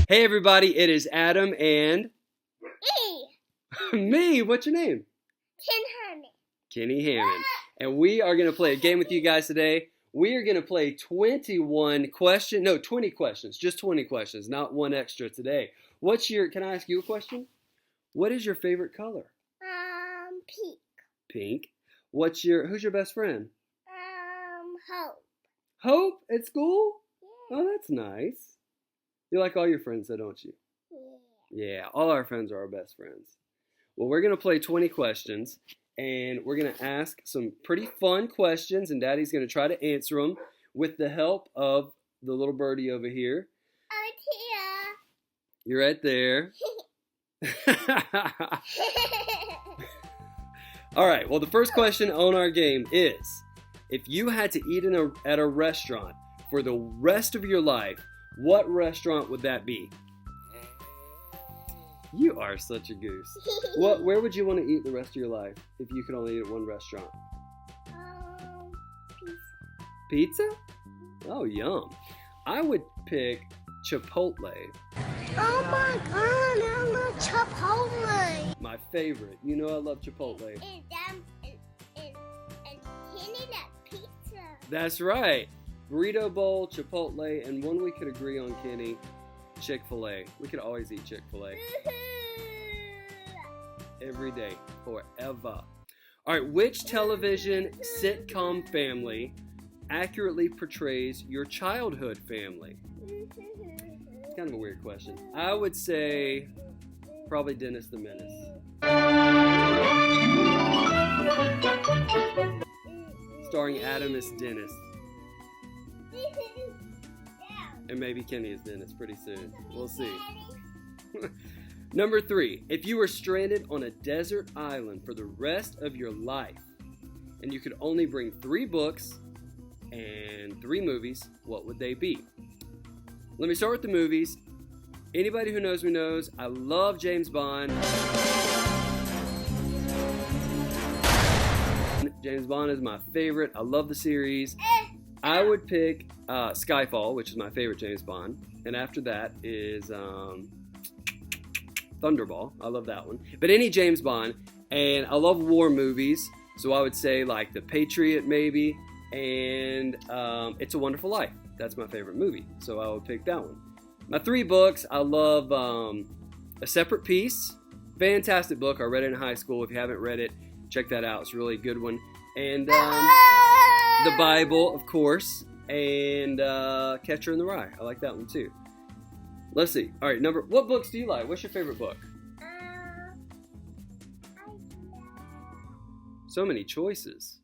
Hey everybody, it is Adam and me. What's your name? Kenny Hammond. And we are going to play a game with you guys today. We are going to play 20 questions. Just 20 questions, not one extra today. Can I ask you a question? What is your favorite color? Pink. Pink. Who's your best friend? Hope. Hope at school? Yeah. Oh, that's nice. You like all your friends, though, don't you? Yeah, all our friends are our best friends. Well, we're going to play 20 questions, and we're going to ask some pretty fun questions, and Daddy's going to try to answer them with the help of the little birdie over here. Oh, You're right there. All right, well, the first question on our game is, if you had to eat at a restaurant for the rest of your life, what restaurant would that be? You are such a goose. Where would you want to eat the rest of your life if you could only eat at one restaurant? Pizza. Pizza? Oh, yum. I would pick Chipotle. Oh my God, I love Chipotle. My favorite. You know I love Chipotle. And Kenny that pizza. That's right. Burrito bowl, Chipotle, and one we could agree on, Kenny, Chick-fil-A. We could always eat Chick-fil-A. Every day, forever. All right, which television sitcom family accurately portrays your childhood family? It's kind of a weird question. I would say probably Dennis the Menace. Starring Adam as Dennis. And maybe Kenny as Dennis pretty soon. We'll see. Number 3. If you were stranded on a desert island for the rest of your life, and you could only bring 3 books and 3 movies, what would they be? Let me start with the movies. Anybody who knows me knows I love James Bond. James Bond is my favorite. I love the series. I would pick Skyfall, which is my favorite James Bond. And after that is Thunderball. I love that one. But any James Bond. And I love war movies. So I would say like The Patriot maybe. And It's a Wonderful Life. That's my favorite movie. So I would pick that one. My 3 books, I love A Separate Peace. Fantastic book. I read it in high school. If you haven't read it, check that out. It's a really good one. And the Bible, of course. And Catcher in the Rye. I like that one too. Let's see. All right, what books do you like? What's your favorite book? So many choices.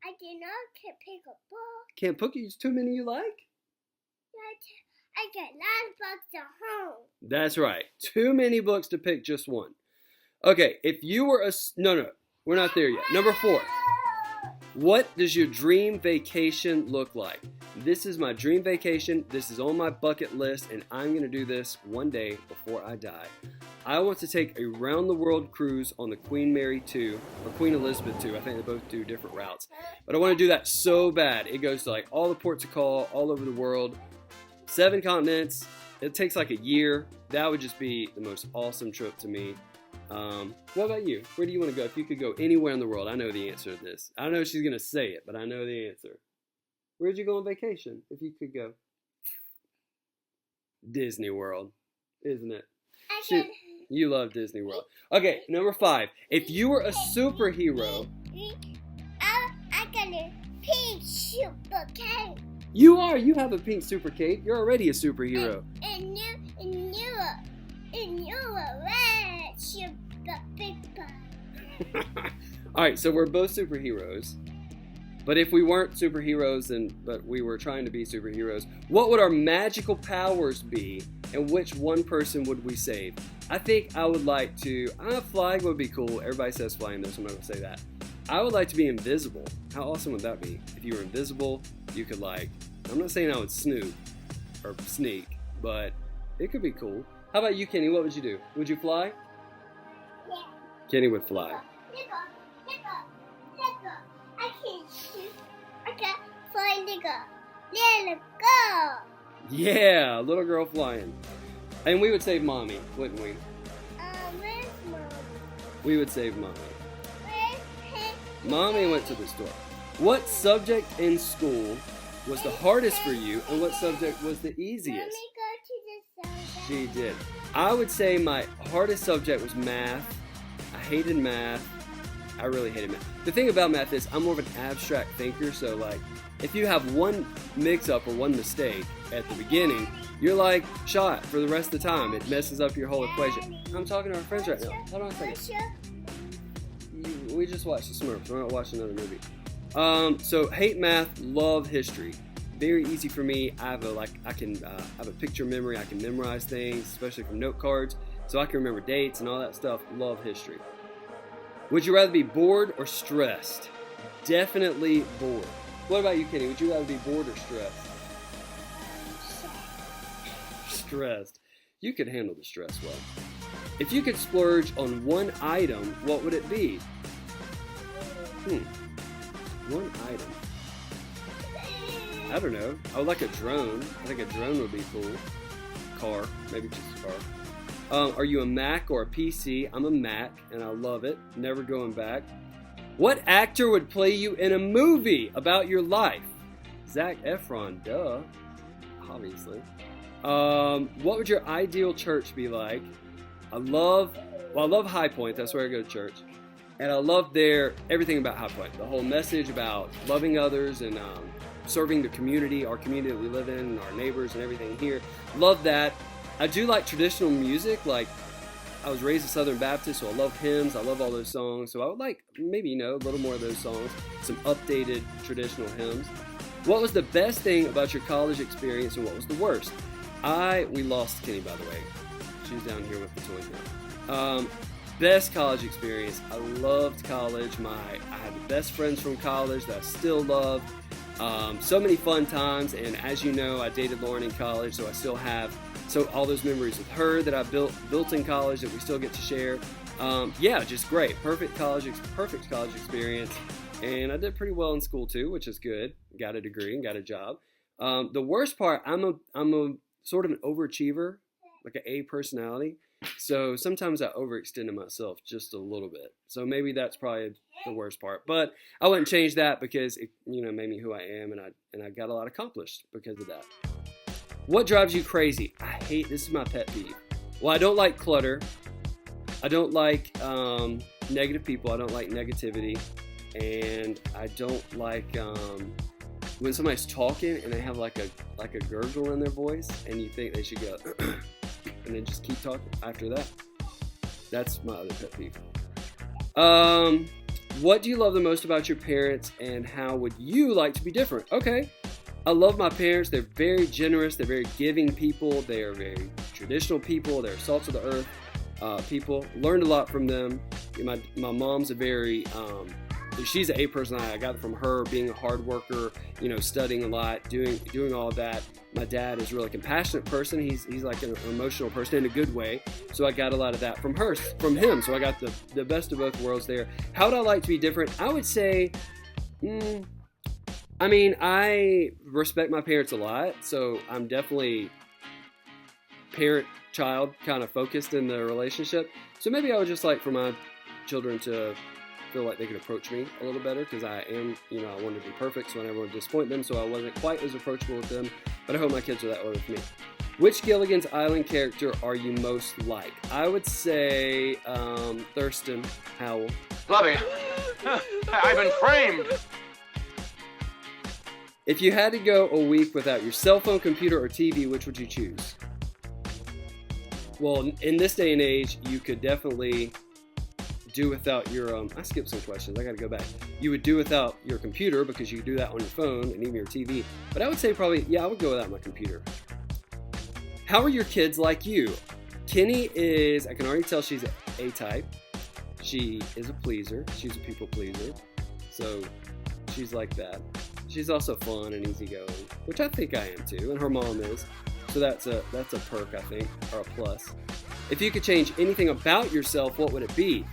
I did not pick a book. Can't pick you. Too many you like? I got 9 books at home. That's right. Too many books to pick just one. Okay, if you were No, we're not there yet. Number 4. What does your dream vacation look like? This is my dream vacation. This is on my bucket list, and I'm going to do this one day before I die. I want to take a round-the-world cruise on the Queen Mary 2, or Queen Elizabeth 2. I think they both do different routes. But I want to do that so bad. It goes to like all the ports of call, all over the world, 7 continents. It takes like a year. That would just be the most awesome trip to me. What about you? Where do you want to go? If you could go anywhere in the world, I know the answer to this. I don't know if she's going to say it, but I know the answer. Where'd you go on vacation if you could go? Disney World, isn't it? You love Disney World. Okay, number 5. If you were a superhero... I got a pink super cape. You are. You have a pink super cape. You're already a superhero. And you're a red super big bug. All right, so we're both superheroes. But if we weren't superheroes, but we were trying to be superheroes, what would our magical powers be, and which one person would we save? I think I would like to... flying would be cool. Everybody says flying, though, so I'm not going to say that. I would like to be invisible. How awesome would that be? If you were invisible, you could I'm not saying I would snoop or sneak, but it could be cool. How about you, Kenny? What would you do? Would you fly? Yeah. Kenny would fly. Nigga. I can fly, nigga. Let it go. Yeah, little girl flying. And we would save mommy, wouldn't we? Where's Mom? We would save mommy. Where's Mommy went to the store. What subject in school was the hardest for you, and what subject was the easiest? Mommy, go to the soda. She did. I would say my hardest subject was math. I hated math. I really hated math. The thing about math is I'm more of an abstract thinker, so like if you have one mix-up or one mistake at the beginning, you're like shot for the rest of the time. It messes up your whole equation. I'm talking to our friends right now. Hold on a second. We just watched The Smurfs. We're not watching another movie. So hate math, love history. Very easy for me. I have a picture memory. I can memorize things, especially from note cards, so I can remember dates and all that stuff. Love history. Would you rather be bored or stressed? Definitely bored. What about you, Kenny? Would you rather be bored or stressed? Stressed. You could handle the stress well. If you could splurge on one item, what would it be? One item. I don't know. I would like a drone. I think a drone would be cool. Car. Maybe just a car. Are you a Mac or a PC? I'm a Mac, and I love it. Never going back. What actor would play you in a movie about your life? Zac Efron, duh. Obviously. What would your ideal church be like? I love High Point. That's where I go to church. And I love everything about High Point. The whole message about loving others and serving the community, our community that we live in, and our neighbors and everything here. Love that. I do like traditional music. Like, I was raised a Southern Baptist, so I love hymns. I love all those songs. So I would like maybe, a little more of those songs. Some updated traditional hymns. What was the best thing about your college experience, and what was the worst? We lost Kenny, by the way. She's down here with the toys now. Best college experience. I loved college. I had the best friends from college that I still love. So many fun times, and as you know, I dated Lauren in college, so I still have all those memories with her that I built in college that we still get to share. Yeah, just great. Perfect college experience, and I did pretty well in school too, which is good. Got a degree and got a job. The worst part, I'm a sort of an overachiever, like an A personality. So sometimes I overextended myself just a little bit. So maybe that's probably the worst part. But I wouldn't change that because it, made me who I am, and I got a lot accomplished because of that. What drives you crazy? This is my pet peeve. Well, I don't like clutter. I don't like negative people. I don't like negativity. And I don't like when somebody's talking and they have like a gurgle in their voice and you think they should go and then just keep talking after that. That's my other pet peeve. What do you love the most about your parents, and how would you like to be different? Okay. I love my parents. They're very generous. They're very giving people. They are very traditional people. They're salt of the earth people. Learned a lot from them. My mom's a very she's an A personality. I got it from her, being a hard worker, studying a lot, doing all of that. My dad is a really compassionate person. He's like an emotional person in a good way. So I got a lot of that from him. So I got the best of both worlds there. How would I like to be different? I would say, I respect my parents a lot. So I'm definitely parent-child kind of focused in the relationship. So maybe I would just like for my children to feel like they could approach me a little better, because I am, I want to be perfect, so I never want to disappoint them, so I wasn't quite as approachable with them, but I hope my kids are that way with me. Which Gilligan's Island character are you most like? I would say Thurston Howell. Lovey, I've been framed. If you had to go a week without your cell phone, computer, or TV, which would you choose? Well, in this day and age, you could definitely do without your, I skipped some questions, I gotta go back. You would do without your computer, because you could do that on your phone and even your TV. But I would say probably, I would go without my computer. How are your kids like you? Kenny is, I can already tell she's A-type. She is a pleaser. She's a people pleaser. So she's like that. She's also fun and easygoing, which I think I am too, and her mom is. So that's a perk, I think, or a plus. If you could change anything about yourself, what would it be?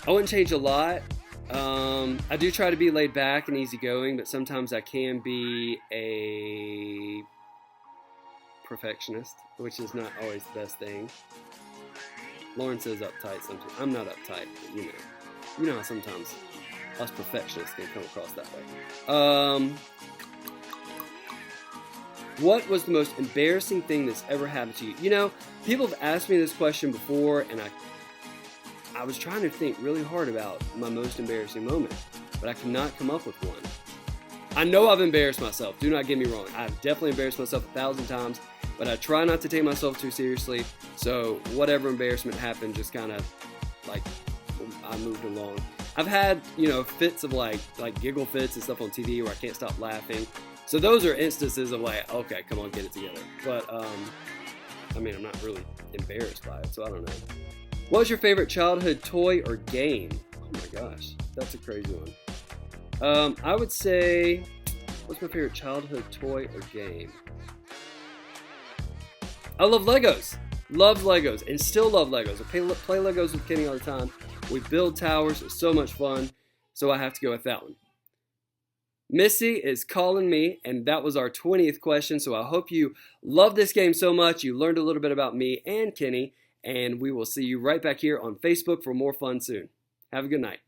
I wouldn't change a lot. I do try to be laid back and easygoing, but sometimes I can be a perfectionist, which is not always the best thing. Lauren says uptight sometimes. I'm not uptight, but you know how sometimes us perfectionists can come across that way. What was the most embarrassing thing that's ever happened to you? You know, people have asked me this question before, and I was trying to think really hard about my most embarrassing moment, but I cannot come up with one. I know I've embarrassed myself. Do not get me wrong. I've definitely embarrassed myself 1,000 times, but I try not to take myself too seriously. So whatever embarrassment happened, just kind of like I moved along. I've had, fits of like giggle fits and stuff on TV where I can't stop laughing. So those are instances of like, okay, come on, get it together. But, I'm not really embarrassed by it, so I don't know. What was your favorite childhood toy or game? Oh my gosh, that's a crazy one. I would say, what's my favorite childhood toy or game? I love Legos. Loved Legos and still love Legos. I play Legos with Kenny all the time. We build towers. It's so much fun. So I have to go with that one. Missy is calling me, and that was our 20th question. So I hope you love this game so much. You learned a little bit about me and Kenny, and we will see you right back here on Facebook for more fun soon. Have a good night.